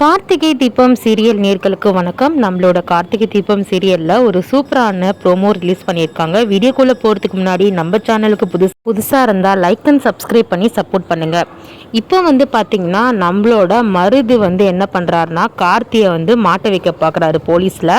Karthigai Deepam serial நேர்களுக்கு வணக்கம். நம்மளோட கார்த்திகை தீபம் சீரியல்ல ஒரு சூப்பரான ப்ரோமோ ரிலீஸ் பண்ணியிருக்காங்க. வீடியோக்குள்ள போறதுக்கு முன்னாடி நம்ம சேனலுக்கு புதுசா இருந்தா லைக் அண்ட் சப்ஸ்கிரைப் பண்ணி சப்போர்ட் பண்ணுங்க. இப்போ பாத்தீங்கன்னா நம்மளோட மருது என்ன பண்றாருன்னா கார்த்தியை மாட்ட வைக்க பாக்குறாரு போலீஸ்ல.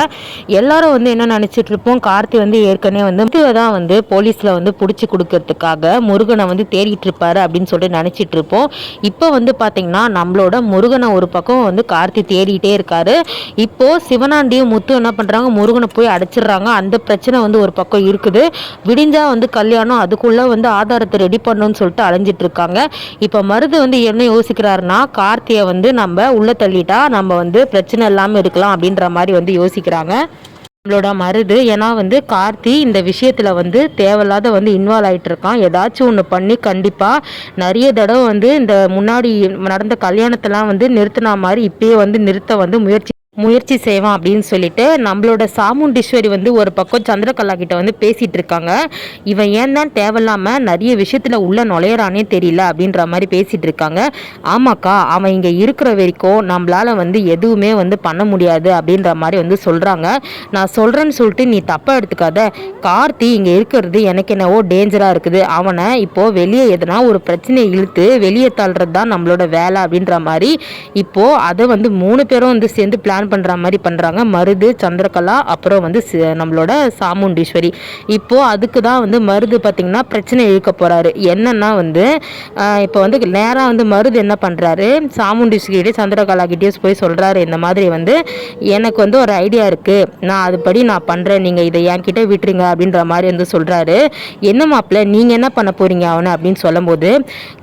எல்லாரும் என்ன நினைச்சிட்டு இருப்போம், கார்த்தி ஏற்கனவே தான் போலீஸ்ல பிடிச்சி கொடுக்கறதுக்காக முருகனை தேடிட்டு இருப்பாரு அப்படின்னு சொல்லிட்டு நினைச்சிட்டு இருப்போம். இப்போ பாத்தீங்கன்னா நம்மளோட முருகனை ஒரு பக்கம் கார்த்தி தேடிட்டே இருக்காரு. இப்போ சிவனாண்டியும் முத்து என்ன பண்றாங்க, முருகனை போய் அடைச்சிடுறாங்க. அந்த பிரச்சனை ஒரு பக்கம் இருக்குது. விடிஞ்சா கல்யாணம், அதுக்குள்ள ஆதாரத்தை ரெடி பண்ணணும்னு சொல்லிட்டு அலைஞ்சிட்டு இருக்காங்க. இப்ப மருது என்ன யோசிக்கிறாருன்னா, கார்த்தியை நம்ம உள்ள தள்ளிட்டா நம்ம பிரச்சனை இல்லாம இருக்கலாம் அப்படின்ற மாதிரி யோசிக்கிறாங்க நம்மளோட மருது. ஏன்னா கார்த்தி இந்த விஷயத்துல தேவையில்லாத இன்வால்வ் ஆயிட்டு இருக்கான். ஏதாச்சும் ஒன்று பண்ணி கண்டிப்பா நிறைய தடவை இந்த முன்னாடி நடந்த கல்யாணத்தெல்லாம் நிறுத்தின மாதிரி இப்பயே நிறுத்த முயற்சி செய்வான் அப்படின்னு சொல்லிட்டு நம்மளோட சாமுண்டீஸ்வரி ஒரு பக்கம் சந்திரகலா கிட்ட பேசிட்டு இருக்காங்க. இவன் ஏன் தான் தேவையில்லாம நிறைய விஷயத்துல உள்ள நுழையறானே தெரியல அப்படின்ற மாதிரி பேசிட்டு இருக்காங்க. ஆமாக்கா, அவன் இங்க இருக்கிற வரைக்கும் நம்மளால எதுவுமே பண்ண முடியாது அப்படின்ற மாதிரி சொல்றாங்க. நான் சொல்றேன்னு சொல்லிட்டு நீ தப்பா எடுத்துக்காத. கார்த்தி இங்க இருக்கிறது எனக்கு என்னவோ டேஞ்சரா இருக்குது. அவனை இப்போ வெளியே எதனா ஒரு பிரச்சனையை இழுத்து வெளியே தள்ளுறது தான் நம்மளோட வேலை அப்படின்ற மாதிரி இப்போ அதை 3 பேரும் சேர்ந்து பிளான் பண்ற மாதிரி பண்றாங்க. மருது, சந்திரகலா, அப்புறம் நம்மளோட சாமுண்டீஸ்வரி. இப்போ அதுக்கு தான் மருது பாத்தீங்கன்னா பிரச்சனை இழுக்க போறாரு. என்னன்னா இப்போ நேரா மருது என்ன பண்றாரு, சாமுண்டீஸ்வரி சந்திரகலா கிட்டே போய் சொல்றாரு, இந்த மாதிரி எனக்கு ஒரு ஐடியா இருக்கு, நான் அதுபடி நான் பண்றேன், நீங்க இதை என்கிட்ட விட்டுருங்க அப்படின்ற மாதிரி சொல்றாரு. என்ன மாப்பிள்ள, நீங்க என்ன பண்ண போறீங்க அவனை அப்படின்னு சொல்லும் போது,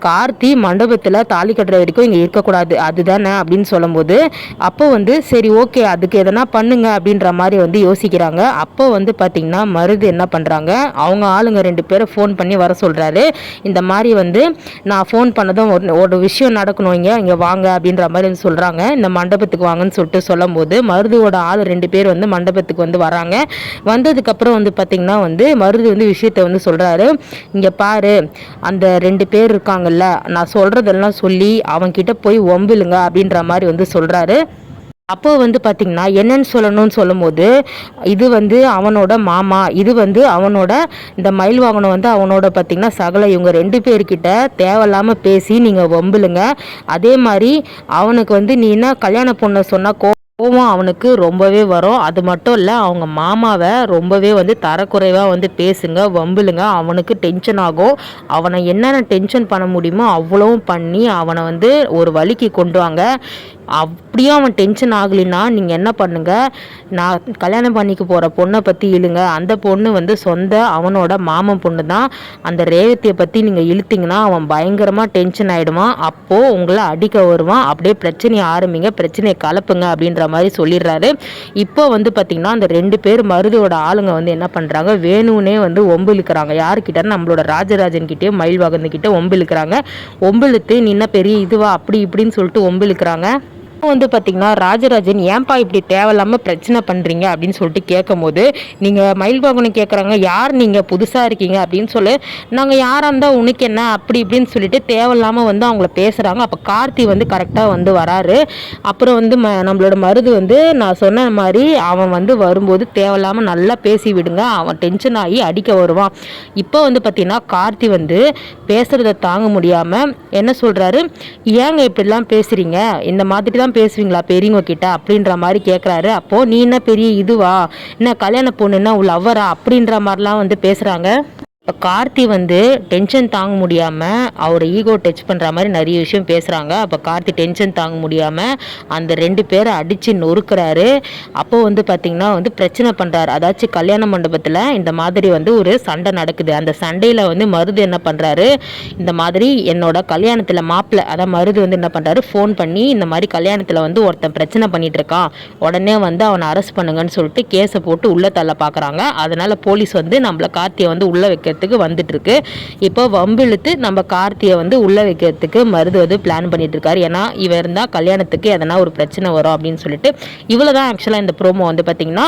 கார்த்தி மண்டபத்துல தாலி கட்டுற வரைக்கும் இங்க இருக்கக்கூடாது அதுதானே அப்படின்னு சொல்லும் போது, அப்போ சரி ஓகே அதுக்கு எதனா பண்ணுங்க அப்படின்ற மாதிரி யோசிக்கிறாங்க. அப்போ பார்த்தீங்கன்னா மருது என்ன பண்ணுறாங்க, அவங்க ஆளுங்க 2 பேரை ஃபோன் பண்ணி வர சொல்கிறாரு. இந்த மாதிரி நான் ஃபோன் பண்ணதும் ஒரு விஷயம் நடக்கணும், இங்கே வாங்க அப்படின்ற மாதிரி சொல்கிறாங்க. இந்த மண்டபத்துக்கு வாங்கன்னு சொல்லிட்டு சொல்லும் போது மருதுவோட ஆள் 2 பேர் மண்டபத்துக்கு வராங்க. வந்ததுக்கப்புறம் பார்த்தீங்கன்னா மருது விஷயத்தை சொல்கிறாரு. இங்கே பாரு, அந்த 2 பேர் இருக்காங்கல்ல, நான் சொல்கிறதெல்லாம் சொல்லி அவன்கிட்ட போய் ஒம்பிலுங்க அப்படின்ற மாதிரி சொல்கிறாரு. அப்போ பார்த்தீங்கன்னா என்னன்னு சொல்லணும்னு சொல்லும் போது, இது அவனோட மாமா, இது அவனோட இந்த மயில் வாகனம் அவனோட பார்த்தீங்கன்னா சகல, இவங்க 2 பேர்கிட்ட தேவையில்லாமல் பேசி நீங்கள் வம்பிலுங்க. அதே மாதிரி அவனுக்கு நீ என்ன கல்யாண பொண்ணை சொன்னால் கோவம் அவனுக்கு ரொம்பவே வரும். அது மட்டும் இல்லை, அவங்க மாமாவை ரொம்பவே தரக்குறைவாக பேசுங்க, வம்பிலுங்க. அவனுக்கு டென்ஷன் ஆகும். அவனை என்னென்ன டென்ஷன் பண்ண முடியுமோ அவ்வளவும் பண்ணி அவனை ஒரு வழிக்கு கொண்டு வாங்க. அப்படியும் அவன் டென்ஷன் ஆகலைன்னா நீங்கள் என்ன பண்ணுங்க, நான் கல்யாணம் பண்ணிக்க போகிற பொண்ணை பற்றி இழுங்க. அந்த பொண்ணு சொந்த அவனோட மாமன் பொண்ணு தான். அந்த ரேவதியை பற்றி நீங்கள் இழுத்தீங்கன்னா அவன் பயங்கரமாக டென்ஷன் ஆகிடுவான். அப்போது உங்களை அடிக்க வருவான். அப்படியே பிரச்சனையை ஆரம்பிங்க, பிரச்சனையை கலப்புங்க அப்படின்ற மாதிரி சொல்லிடுறாரு. இப்போ பார்த்தீங்கன்னா அந்த 2 பேர் மருதோட ஆளுங்க என்ன பண்ணுறாங்க, வேணும்னே ஒம்பிழுக்கிறாங்க. யாருக்கிட்ட, நம்மளோட ராஜராஜன் கிட்டே மயில்வாகன் கிட்டே ஒம்பிழுக்கிறாங்க. ஒம்பிழுத்து நின்ன பெரிய இதுவா அப்படி இப்படின்னு சொல்லிட்டு ஒம்பிழுக்கிறாங்க. பார்த்தீங்கன்னா ராஜராஜன், ஏன்பா இப்படி தேவையில்லாமல் பிரச்சனை பண்ணுறீங்க அப்படின்னு சொல்லிட்டு கேட்கும் போது, நீங்கள் மயில்வாகனை கேட்குறாங்க, யார் நீங்கள் புதுசாக இருக்கீங்க அப்படின்னு சொல்லி, நாங்கள் யாராக இருந்தால் உனக்கு என்ன அப்படி இப்படின்னு சொல்லிட்டு தேவையில்லாமல் அவங்கள பேசுகிறாங்க. அப்போ கார்த்தி கரெக்டாக வராரு. அப்புறம் நம்மளோட மருது நான் சொன்ன மாதிரி அவன் வரும்போது தேவையில்லாமல் நல்லா பேசி விடுங்க, அவன் டென்ஷன் ஆகி அடிக்க வருவான். இப்போ பார்த்தீங்கன்னா கார்த்தி பேசுகிறத தாங்க முடியாமல் என்ன சொல்கிறாரு, ஏங்க இப்படிலாம் பேசுகிறீங்க, இந்த மாதிரி தான் பேசுவீங்களா பெரியவங்க கிட்ட அப்படின்ற மாதிரி கேட்குறாரு. அப்போ நீ என்ன பெரிய இதுவா, என்ன கல்யாண பொண்ணுன்னா உள்ள லவ்வரா அப்படின்ற மாதிரிலாம் பேசுகிறாங்க. இப்போ கார்த்தி டென்ஷன் தாங்க முடியாமல் அவர் ஈகோ டச் பண்ணுற மாதிரி நிறைய விஷயம் பேசுகிறாங்க. அப்போ கார்த்தி டென்ஷன் தாங்க முடியாமல் அந்த 2 பேரை அடித்து நொறுக்கிறாரு. அப்போது பார்த்திங்கன்னா பிரச்சனை பண்ணுறாரு. அதாச்சும் கல்யாண மண்டபத்தில் இந்த மாதிரி ஒரு சண்டை நடக்குது. அந்த சண்டையில் மருது என்ன பண்ணுறாரு, இந்த மாதிரி என்னோட கல்யாணத்தில் மாப்பிள்ளை, அதான் மருது என்ன பண்ணுறாரு, ஃபோன் பண்ணி இந்த மாதிரி கல்யாணத்தில் ஒருத்தன் பிரச்சனை பண்ணிகிட்டு இருக்கான், உடனே அவனை அரெஸ்ட் பண்ணுங்கன்னு சொல்லிட்டு கேஸை போட்டு உள்ளே தள்ள பார்க்குறாங்க. அதனால் போலீஸ் நம்மளை கார்த்தியை உள்ளே வைக்கிறதுக்கு வந்துட்டு இருக்கு. இப்போ வம்பிழுத்து நம்ம கார்த்தியை உள்ள வைக்கிறதுக்கு மருது பிளான் பண்ணிட்டு இருக்காரு. ஏன்னா இவர் இருந்தா கல்யாணத்துக்கு எதனா ஒரு பிரச்சனை வரும் அப்படின்னு சொல்லிட்டு. இவ்வளவுதான் ஆக்சுவலா இந்த ப்ரோமோ பார்த்தீங்கன்னா